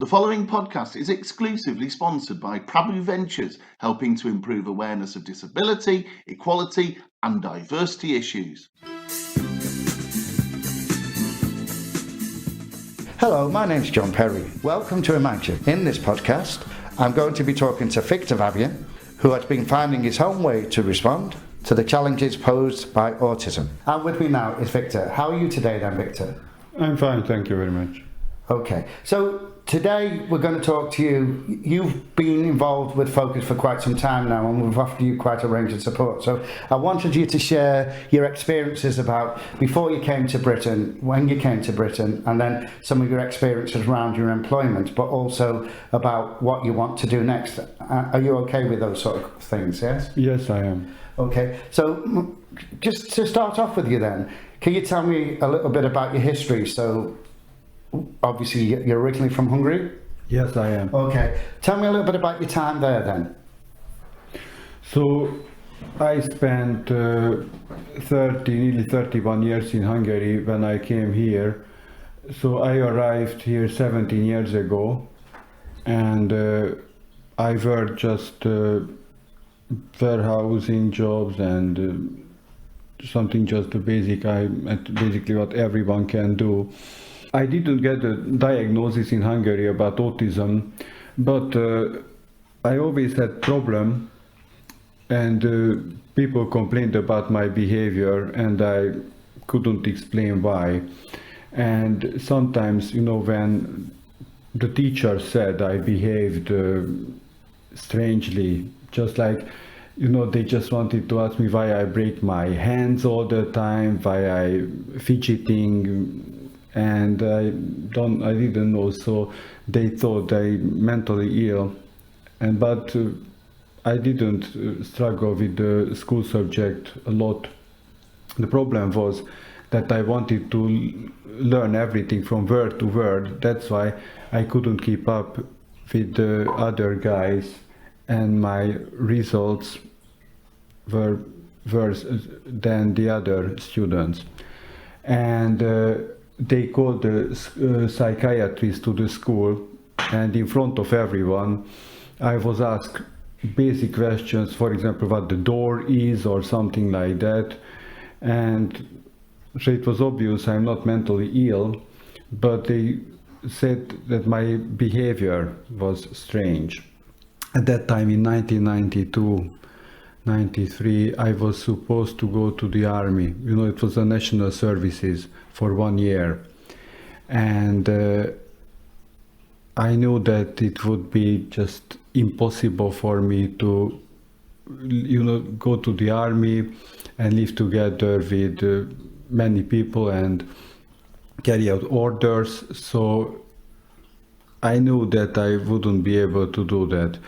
The following podcast is exclusively sponsored by Prabhu Ventures, helping to improve awareness of disability, equality, and diversity issues. Hello, my name's John Perry. Welcome to Imagine. In this podcast, I'm going to be talking to Viktor Fabian, who has been finding his own way to respond to the challenges posed by autism. And with me now is Viktor. How are you today then, Viktor? I'm fine, thank you very much. Okay, so today we're going to talk to you. You've been involved with Focus for quite some time now, and we've offered you quite a range of support. So I wanted you to share your experiences about before you came to Britain, when you came to Britain, and then some of your experiences around your employment, but also about what you want to do next. Are you okay with those sort of things, yes? Yes, I am. Okay, so just to start off with you then, can you tell me a little bit about your history? So obviously, you're originally from Hungary? Yes, I am. Okay. Tell me a little bit about your time there then. So, I spent nearly 31 years in Hungary when I came here. So, I arrived here 17 years ago, and I worked just warehousing jobs and something just the basically what everyone can do. I didn't get a diagnosis in Hungary about autism, but I always had problem, and people complained about my behavior, and I couldn't explain why. And sometimes, when the teacher said I behaved strangely, just like, they just wanted to ask me why I break my hands all the time, why I fidgeting, and I didn't know, so they thought I mentally ill, but I didn't struggle with the school subject a lot. The problem was that I wanted to learn everything from word to word. That's why I couldn't keep up with the other guys, and my results were worse than the other students. And they called the psychiatrist to the school, and in front of everyone I was asked basic questions, for example, what the door is or something like that. And so it was obvious I'm not mentally ill, but they said that my behavior was strange. At that time in 1992, 93, I was supposed to go to the army. It was a national services for 1 year. And I knew that it would be just impossible for me to, go to the army and live together with many people and carry out orders. So I knew that I wouldn't be able to do that.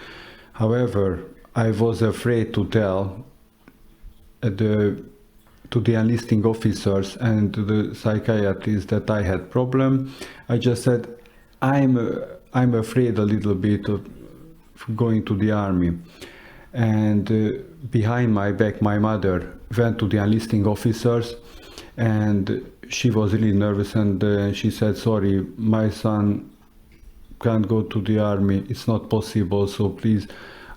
However, I was afraid to tell to the enlisting officers and to the psychiatrist that I had problem. I just said, I'm afraid a little bit of going to the army. And behind my back, my mother went to the enlisting officers, and she was really nervous, and she said, sorry, my son can't go to the army, it's not possible, so please,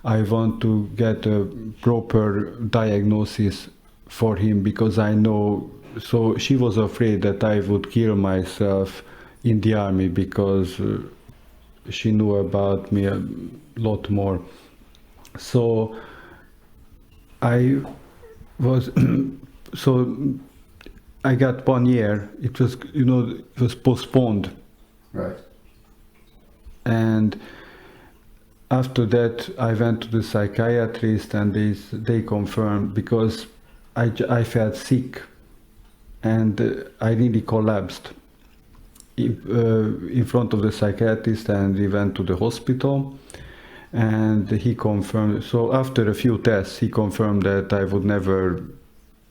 I want to get a proper diagnosis for him, because I know. So she was afraid that I would kill myself in the army, because she knew about me a lot more. So I was so I got 1 year. It was it was postponed, right? And after that, I went to the psychiatrist, and they confirmed, because I felt sick, and I really collapsed in front of the psychiatrist, and we went to the hospital, and he confirmed. So after a few tests, he confirmed that I would never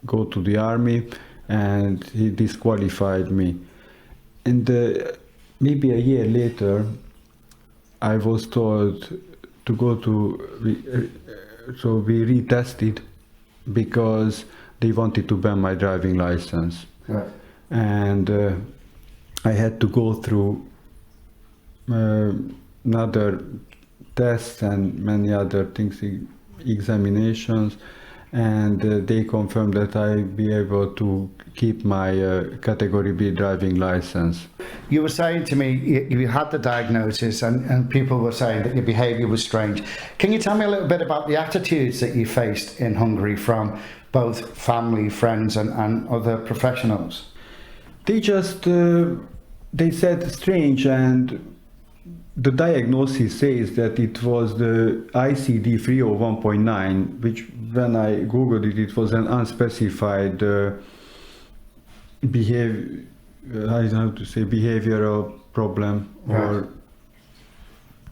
go to the army, and he disqualified me. And maybe a year later, I was told to go to, so we retested, because they wanted to ban my driving license. Right. And I had to go through another tests and many other things, examinations, and they confirmed that I be able to keep my category B driving license. You were saying to me you had the diagnosis and people were saying that your behaviour was strange. Can you tell me a little bit about the attitudes that you faced in Hungary from both family, friends and other professionals? They just, they said strange, and the diagnosis says that it was the ICD 301.9, which when I googled it, it was an unspecified behavioral problem, or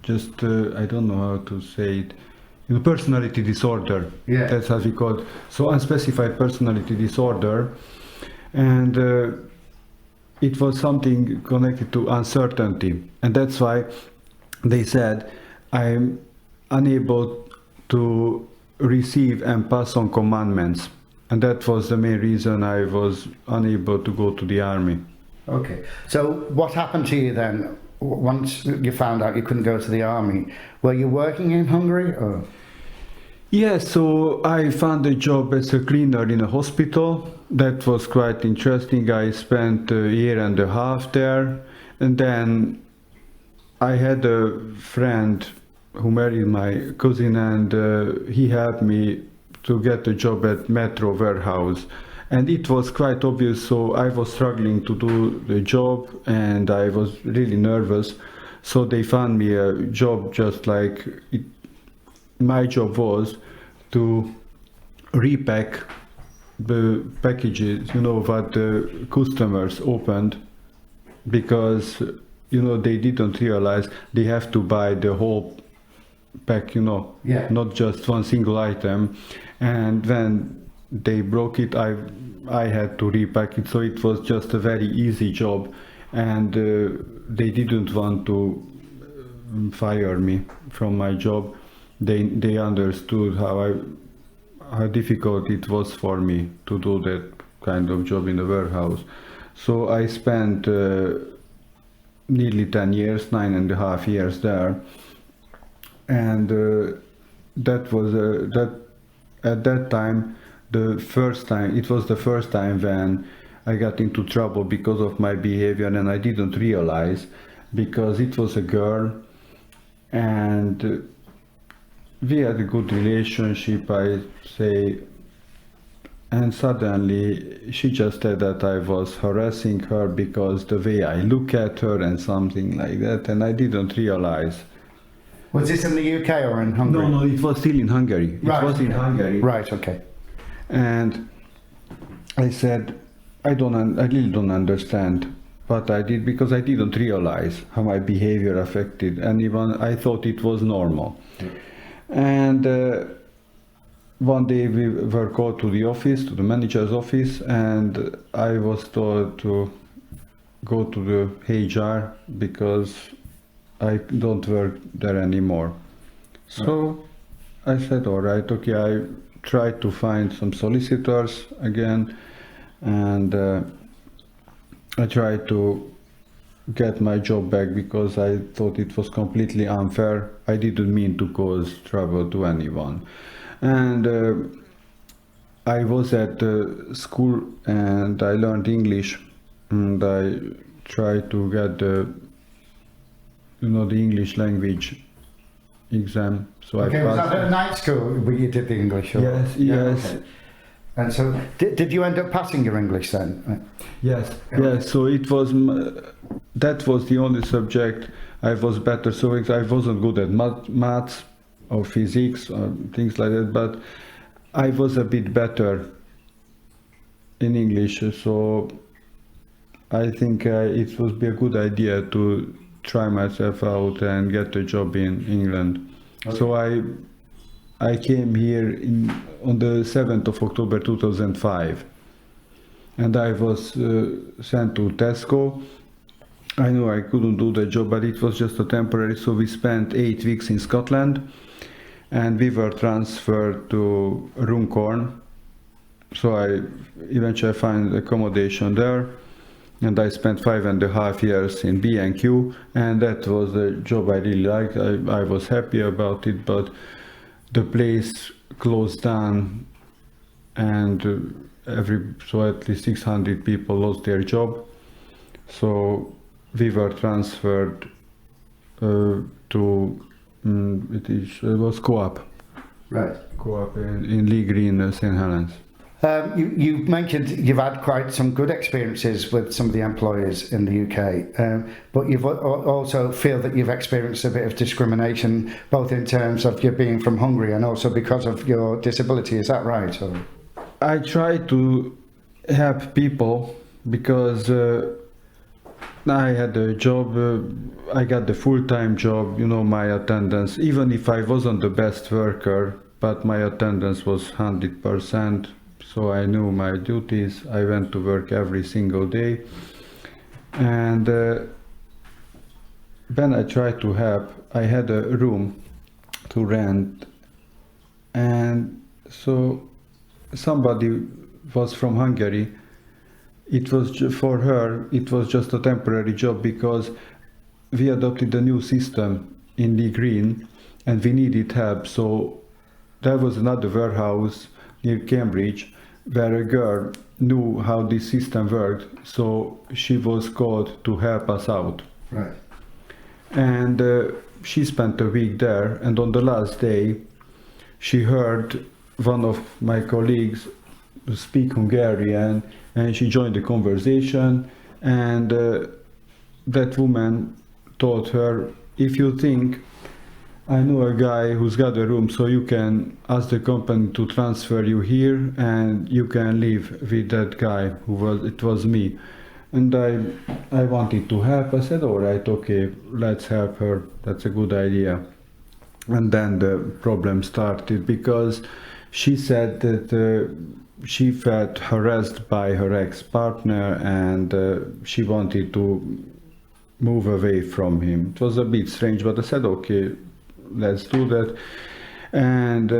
just I don't know how to say it. Personality disorder. Yeah. That's how we call it. So unspecified personality disorder, and it was something connected to uncertainty, and that's why they said I'm unable to receive and pass on commandments, and that was the main reason I was unable to go to the army. Okay, so what happened to you then once you found out you couldn't go to the army? Were you working in Hungary or? Yes, so I found a job as a cleaner in a hospital. That was quite interesting. I spent a year and a half there, and then I had a friend who married my cousin, and he helped me to get a job at Metro warehouse. And it was quite obvious, so I was struggling to do the job and I was really nervous. So they found me a job just like it, my job was to repack the packages, what the customers opened, because they didn't realize they have to buy the whole pack, not just one single item. And when they broke it, I had to repack it. So it was just a very easy job, and they didn't want to fire me from my job. They understood how difficult it was for me to do that kind of job in the warehouse. So I spent nearly 10 years, 9.5 years there, and that was at that time it was the first time when I got into trouble because of my behavior, and I didn't realize, because it was a girl and we had a good relationship, I say, and suddenly she just said that I was harassing her because the way I look at her and something like that, and I didn't realize. Was this in the UK or in Hungary? No, it was still in Hungary. Right, it was in Hungary. Right, okay. And I said, I really don't understand what I did, because I didn't realize how my behavior affected anyone. I thought it was normal. And one day we were called to the office, to the manager's office, and I was told to go to the HR because I don't work there anymore. So I said, all right, okay. I tried to find some solicitors again, and I tried to get my job back because I thought it was completely unfair. I didn't mean to cause trouble to anyone. And I was at school and I learned English, and I tried to get the English language exam. So okay, I was passed. that at night school where you did the English? Or? Yes, yes. Okay. And so, did you end up passing your English then? Yes, yes. So it was that was the only subject I was better. So I wasn't good at maths or physics or things like that, but I was a bit better in English. So I think it would be a good idea to try myself out and get a job in England. Okay. So I came here on the 7th of October 2005, and I was sent to Tesco. I know I couldn't do the job, but it was just a temporary, so we spent 8 weeks in Scotland, and we were transferred to Runcorn. So I eventually found accommodation there, and I spent 5.5 years in B&Q, and that was a job I really liked. I was happy about it, but the place closed down, and so at least 600 people lost their job. So we were transferred to it was Co-op. Right. Co-op in Lee Green, St. Helens. You mentioned you've had quite some good experiences with some of the employers in the UK, but you've also feel that you've experienced a bit of discrimination, both in terms of you being from Hungary and also because of your disability. Is that right? Or? I try to help people because I had a job, I got the full-time job, my attendance, even if I wasn't the best worker, but my attendance was 100%. So I knew my duties. I went to work every single day, and when I tried to help, I had a room to rent, and so somebody was from Hungary. It was for her, it was just a temporary job because we adopted a new system in Lee Green and we needed help. So there was another warehouse near Cambridge where a girl knew how this system worked, so she was called to help us out. Right. And she spent a week there, and on the last day she heard one of my colleagues speak Hungarian, and she joined the conversation, and that woman told her, if you think I know a guy who's got a room, so you can ask the company to transfer you here and you can live with that guy it was me. And I wanted to help. I said, all right, okay, let's help her. That's a good idea. And then the problem started because she said that she felt harassed by her ex-partner and she wanted to move away from him. It was a bit strange, but I said, okay, let's do that. And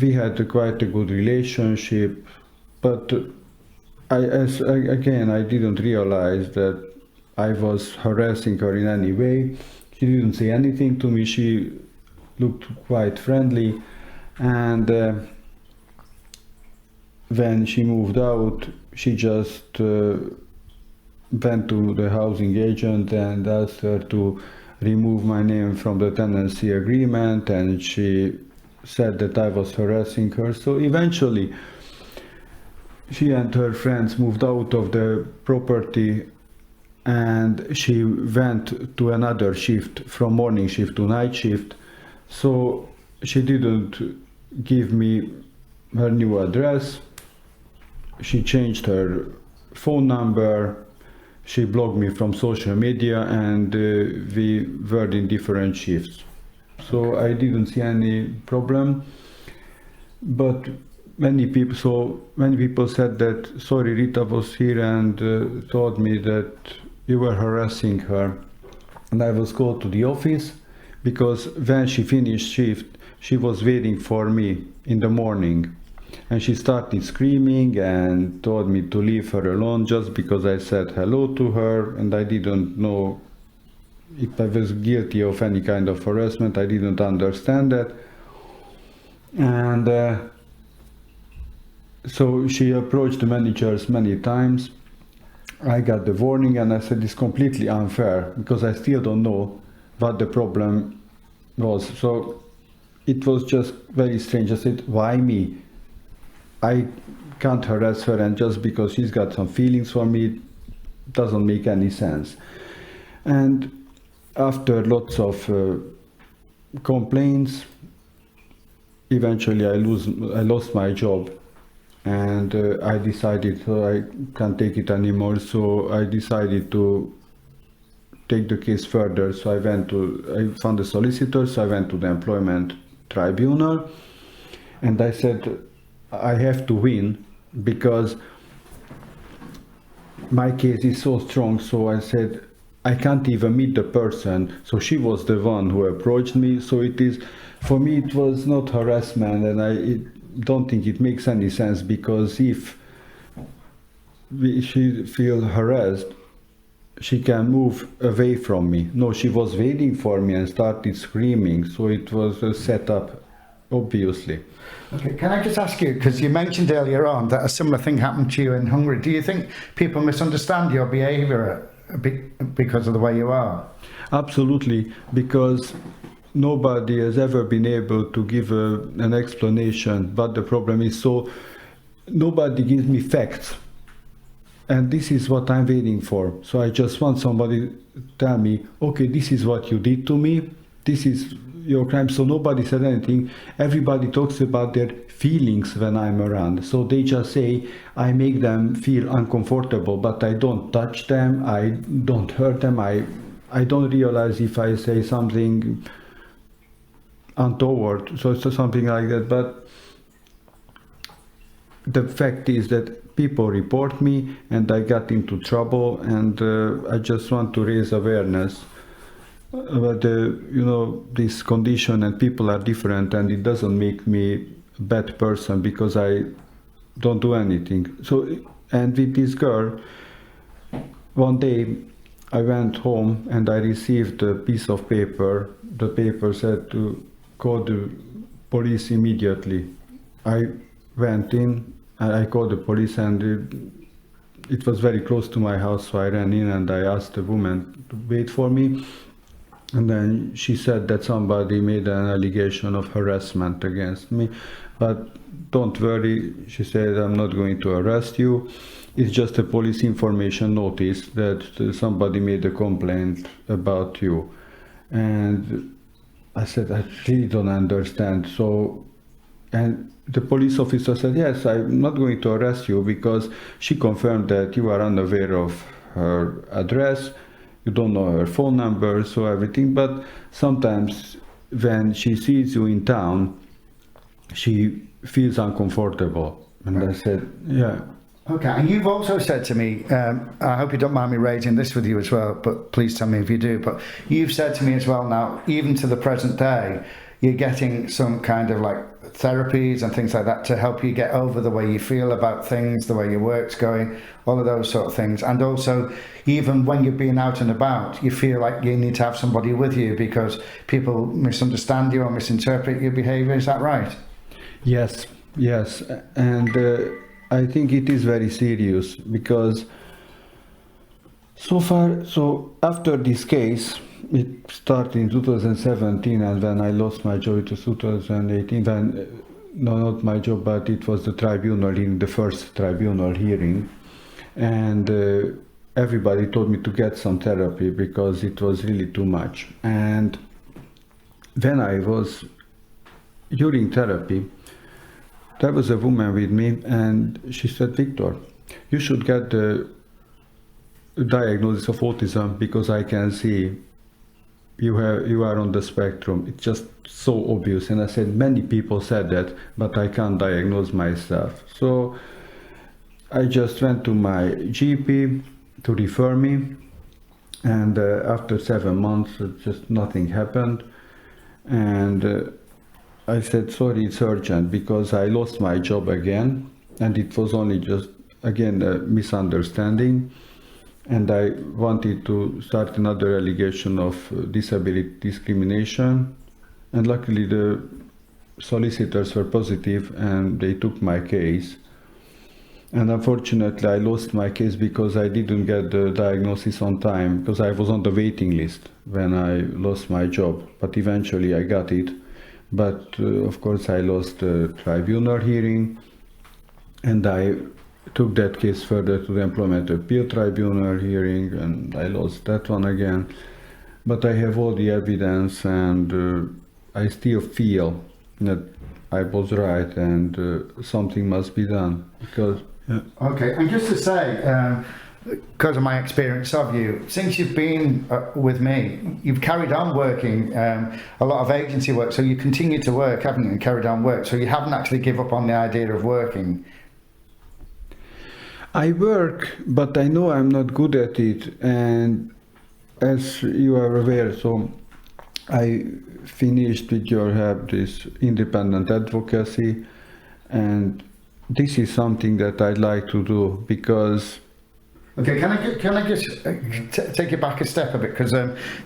we had quite a good relationship, but I didn't realize that I was harassing her in any way. She didn't say anything to me. She looked quite friendly, and when she moved out, she just went to the housing agent and asked her to remove my name from the tenancy agreement, and she said that I was harassing her. So eventually she and her friends moved out of the property, and she went to another shift, from morning shift to night shift. So she didn't give me her new address. She changed her phone number. She blocked me from social media, and we were in different shifts. So I didn't see any problem. But many people said that, sorry, Rita was here and told me that you were harassing her. And I was called to the office because when she finished shift, she was waiting for me in the morning. And she started screaming and told me to leave her alone just because I said hello to her, and I didn't know if I was guilty of any kind of harassment. I didn't understand that. And so she approached the managers many times. I got the warning and I said it's completely unfair because I still don't know what the problem was. So it was just very strange. I said, why me? I can't harass her, and just because she's got some feelings for me doesn't make any sense. And after lots of complaints, eventually I lost my job, and I decided I can't take it anymore. So I decided to take the case further. So I found a solicitor. So I went to the employment tribunal, and I said, I have to win because my case is so strong. So I said, I can't even meet the person. So she was the one who approached me. So for me, it was not harassment, and I don't think it makes any sense, because if she feel harassed, she can move away from me. No, she was waiting for me and started screaming. So it was a setup, obviously. Okay, can I just ask you, because you mentioned earlier on that a similar thing happened to you in Hungary. Do you think people misunderstand your behaviour because of the way you are? Absolutely, because nobody has ever been able to give an explanation what the problem is. So nobody gives me facts. And this is what I'm waiting for. So I just want somebody to tell me, okay, this is what you did to me. This is your crime. So nobody said anything. Everybody talks about their feelings when I'm around. So they just say, I make them feel uncomfortable, but I don't touch them. I don't hurt them. I don't realize if I say something untoward. So it's something like that. But the fact is that people report me and I got into trouble, and I just want to raise awareness about this condition, and people are different, and it doesn't make me a bad person because I don't do anything. So, and with this girl, one day I went home and I received a piece of paper. The paper said to call the police immediately. I went in, I called the police, and it was very close to my house, so I ran in and I asked the woman to wait for me. And then she said that somebody made an allegation of harassment against me. But don't worry, she said, I'm not going to arrest you. It's just a police information notice that somebody made a complaint about you. And I said, I really don't understand. So, and the police officer said, yes, I'm not going to arrest you because she confirmed that you are unaware of her address, you don't know her phone number, so everything. But sometimes when she sees you in town, she feels uncomfortable. And I said, yeah. Okay, and you've also said to me, I hope you don't mind me raising this with you as well, but please tell me if you do, but you've said to me as well now, even to the present day, you're getting some kind of like therapies and things like that to help you get over the way you feel about things, the way your work's going, all of those sort of things. And also, even when you're being out and about, you feel like you need to have somebody with you because people misunderstand you or misinterpret your behaviour. Is that right? Yes. And I think it is very serious because so after this case, it started in 2017, and when I lost my job, it was 2018. Not my job, but it was the tribunal hearing, the first tribunal hearing, and everybody told me to get some therapy because it was really too much. And when I was during therapy, there was a woman with me, and she said, Viktor, you should get the diagnosis of autism because I can see you are on the spectrum. It's just so obvious. And I said, many people said that, but I can't diagnose myself. So I just went to my GP to refer me, and after 7 months, just nothing happened. And I said, sorry, it's urgent, because I lost my job again, and it was only just, again, a misunderstanding. And I wanted to start another allegation of disability discrimination. And luckily the solicitors were positive and they took my case. And unfortunately I lost my case because I didn't get the diagnosis on time, because I was on the waiting list when I lost my job. But eventually I got it. But of course I lost the tribunal hearing, and I took that case further to the Employment Appeal Tribunal hearing, and I lost that one again. But I have all the evidence, and I still feel that I was right, and something must be done. Because Okay, and just to say, because of my experience of you, since you've been with me, you've carried on working a lot of agency work, so you continue to work, haven't you, and carried on work, so you haven't actually given up on the idea of working. I work, but I know I'm not good at it, and as you are aware, so I finished with your help this independent advocacy, and this is something that I'd like to do, because Okay, can I just take you back a step a bit, because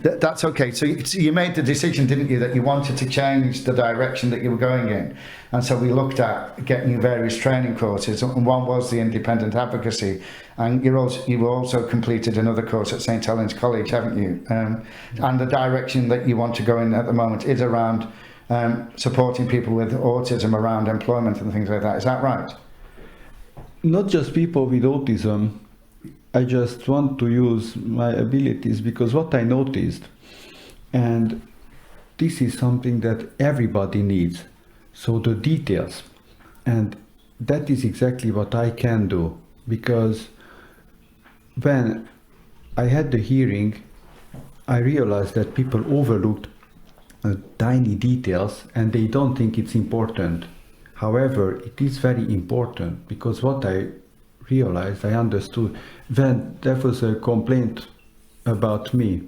that's okay. So you made the decision, didn't you, that you wanted to change the direction that you were going in, and so we looked at getting you various training courses, and one was the independent advocacy, and you've also completed another course at St Helens College, haven't you? And the direction that you want to go in at the moment is around supporting people with autism around employment and things like that. Is that right? Not just people with autism. I just want to use my abilities, because what I noticed, and this is something that everybody needs, so the details, and that is exactly what I can do, because when I had the hearing, I realized that people overlooked tiny details and they don't think it's important. However, it is very important, because what I realized, I understood, when there was a complaint about me,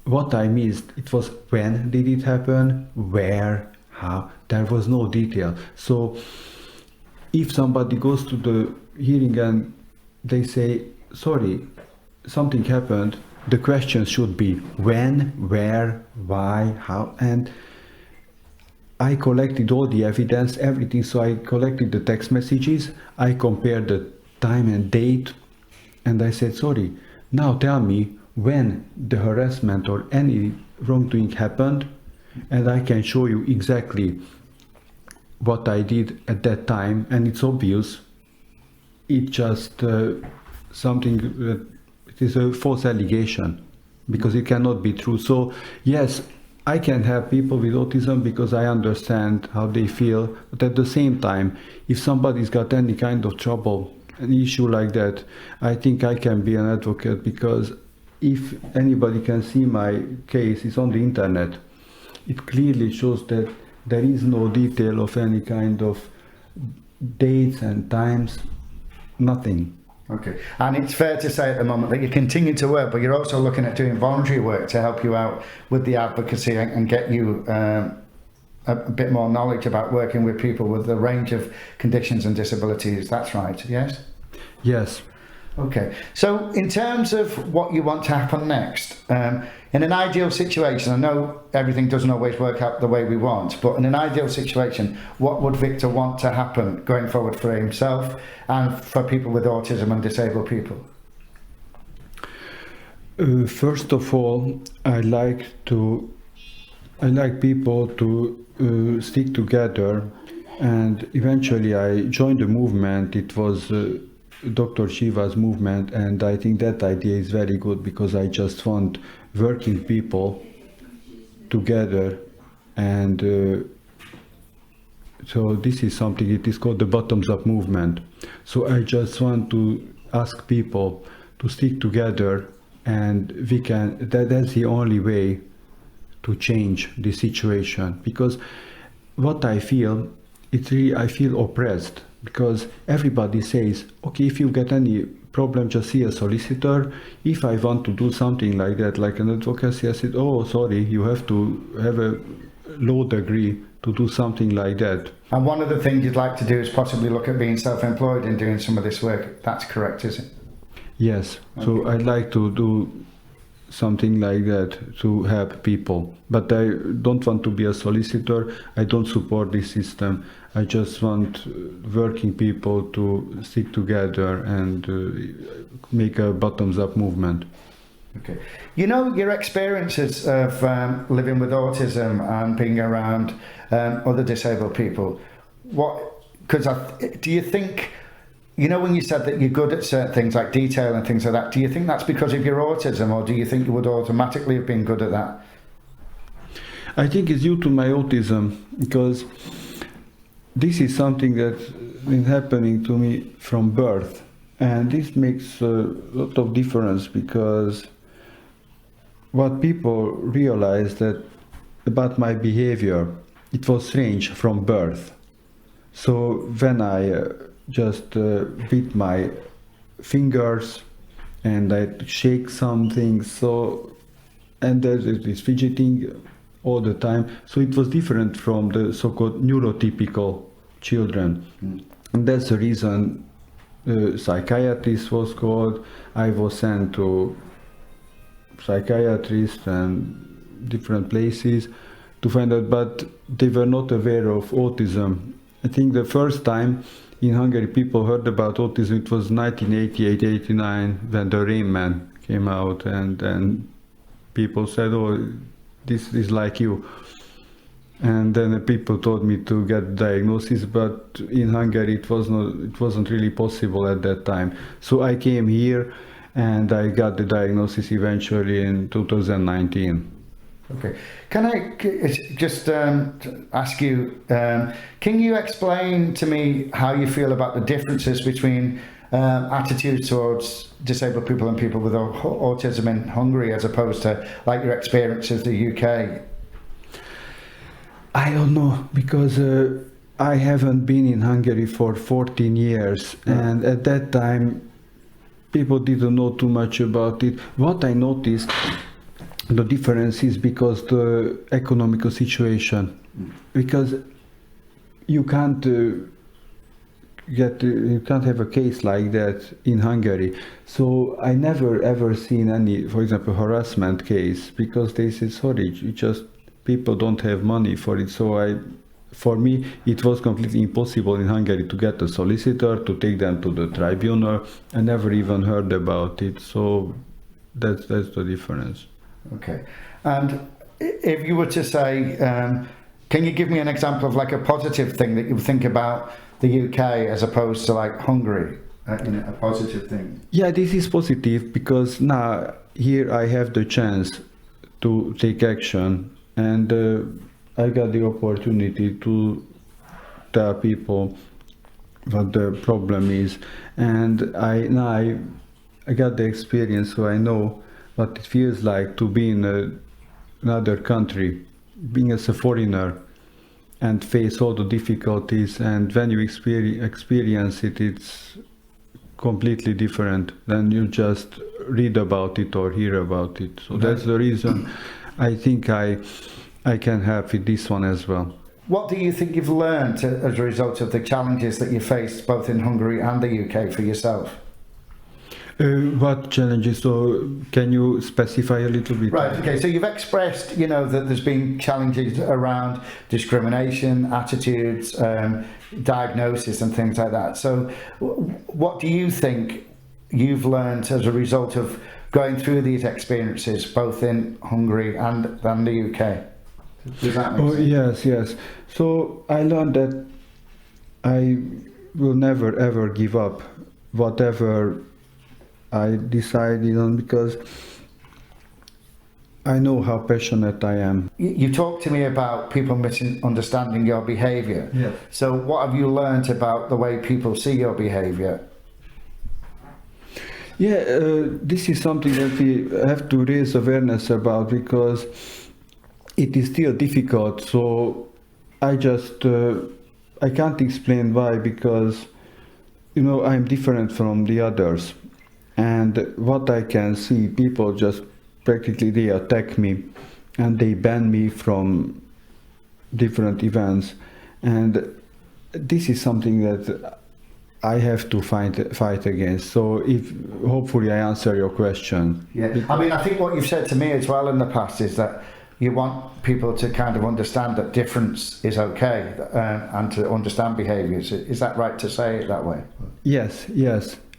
what I missed, it was when did it happen, where, how, there was no detail. So if somebody goes to the hearing and they say, sorry, something happened, the question should be when, where, why, how, and I collected all the evidence, everything, so I collected the text messages, I compared the time and date, and I said, sorry, now tell me when the harassment or any wrongdoing happened, and I can show you exactly what I did at that time, and it's obvious. It's just something, it is a false allegation, because it cannot be true. So yes, I can help people with autism because I understand how they feel, but at the same time, if somebody's got any kind of trouble, an issue like that, I think I can be an advocate, because if anybody can see my case, it's on the internet. It clearly shows that there is no detail of any kind of dates and times, nothing. Okay, and it's fair to say at the moment that you continue to work, but you're also looking at doing voluntary work to help you out with the advocacy and get you a bit more knowledge about working with people with a range of conditions and disabilities. That's right, yes? Yes. Okay, so in terms of what you want to happen next, in an ideal situation, I know everything doesn't always work out the way we want, but in an ideal situation, what would Viktor want to happen going forward for himself and for people with autism and disabled people? First of all, I like people to stick together, and eventually I joined the movement. It was Dr. Shiva's movement, and I think that idea is very good, because I just want working people together, and so this is something, it is called the bottoms-up movement. So I just want to ask people to stick together, and we can, that's the only way to change the situation, because what I feel, it's really, I feel oppressed, because everybody says, okay, if you get any problem, just see a solicitor. If I want to do something like that, like an advocacy, I said, oh, sorry, you have to have a law degree to do something like that. And one of the things you'd like to do is possibly look at being self-employed and doing some of this work. That's correct, is it? Yes, okay. So I'd like to do something like that to help people. But I don't want to be a solicitor. I don't support this system. I just want working people to stick together and make a bottoms-up movement. Okay. You know, your experiences of living with autism and being around other disabled people, do you think, you know, when you said that you're good at certain things like detail and things like that, do you think that's because of your autism, or do you think you would automatically have been good at that? I think it's due to my autism, because this is something that's been happening to me from birth, and this makes a lot of difference, because what people realize that about my behavior, it was strange from birth. So when I just beat my fingers and I shake something, so, and there's this fidgeting all the time, so it was different from the so-called neurotypical children. And that's the reason psychiatrist was called. I was sent to psychiatrists and different places to find out, but they were not aware of autism. I think the first time in Hungary people heard about autism, it was 1988-89 when the Rain Man came out, and then people said, oh, this is like you. And then the people told me to get diagnosis, but in Hungary it wasn't really possible at that time. So I came here and I got the diagnosis eventually in 2019. Okay. Can I just ask you, can you explain to me how you feel about the differences between attitudes towards disabled people and people with autism in Hungary as opposed to like your experiences in the UK? I don't know, because I haven't been in Hungary for 14 years, and at that time people didn't know too much about it. What I noticed, the difference is because the economical situation, because you can't you can't have a case like that in Hungary. So I never ever seen any, for example, harassment case, because they said, sorry, you just people don't have money for it. So for me, it was completely impossible in Hungary to get a solicitor, to take them to the tribunal. I never even heard about it. So that's the difference. Okay. And if you were to say, can you give me an example of like a positive thing that you think about the UK as opposed to like Hungary, a positive thing? Yeah, this is positive because now here I have the chance to take action, and I got the opportunity to tell people what the problem is, and I got the experience, so I know what it feels like to be in another country, being as a foreigner, and face all the difficulties. And when you experience it, it's completely different than you just read about it or hear about it. So that's the reason I think I can help with this one as well. What do you think you've learned as a result of the challenges that you faced both in Hungary and the UK for yourself? What challenges? So can you specify a little bit? Right, okay, so you've expressed, that there's been challenges around discrimination, attitudes, diagnosis and things like that. So what do you think you've learned as a result of going through these experiences both in Hungary and the UK? Does that make sense? Yes. So I learned that I will never ever give up whatever I decided on, because I know how passionate I am. You talked to me about people misunderstanding your behaviour. Yes. So what have you learnt about the way people see your behaviour? Yeah, this is something that we have to raise awareness about, because it is still difficult. So I can't explain why, because I'm different from the others. And what I can see, people just practically they attack me and they ban me from different events. And this is something that I have to fight against. So hopefully I answer your question. Yeah, I think what you've said to me as well in the past is that you want people to kind of understand that difference is okay, and to understand behaviours. Is that right to say it that way? Yes.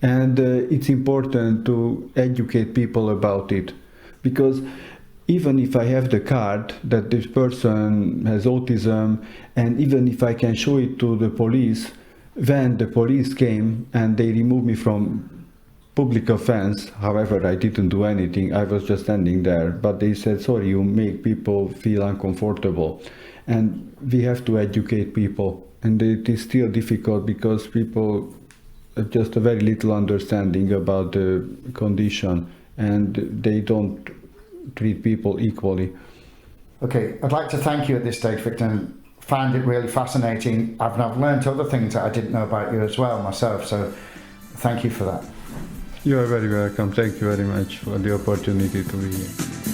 And it's important to educate people about it, because even if I have the card that this person has autism, and even if I can show it to the police, when the police came and they removed me from public offense, however, I didn't do anything, I was just standing there, but they said, sorry, you make people feel uncomfortable. And we have to educate people, and it is still difficult because people have just a very little understanding about the condition, and they don't treat people equally. Okay, I'd like to thank you at this stage, Viktor, and found it really fascinating. I've learned other things that I didn't know about you as well myself, so thank you for that. You are very welcome. Thank you very much for the opportunity to be here.